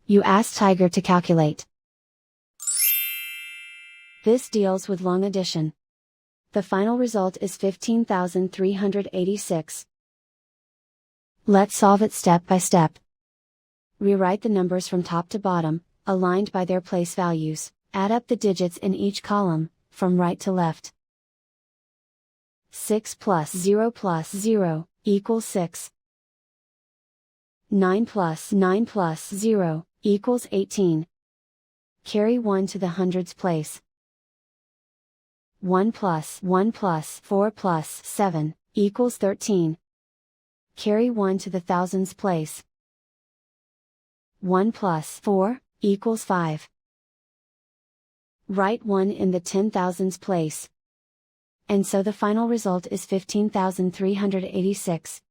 You ask Tiger to calculate. This deals with long addition. The final result is 15,386. Let's solve it step by step. Rewrite the numbers from top to bottom, aligned by their place values. Add up the digits in each column, from right to left. 6 plus 0 plus 0, equals 6. 9 plus 9 plus 0, equals 18. Carry 1 to the hundreds place. 1 plus 4 plus 7, equals 13. Carry 1 to the thousands place. 1 plus 4, equals 5. Write 1 in the 10,000s place. And so the final result is 15,386.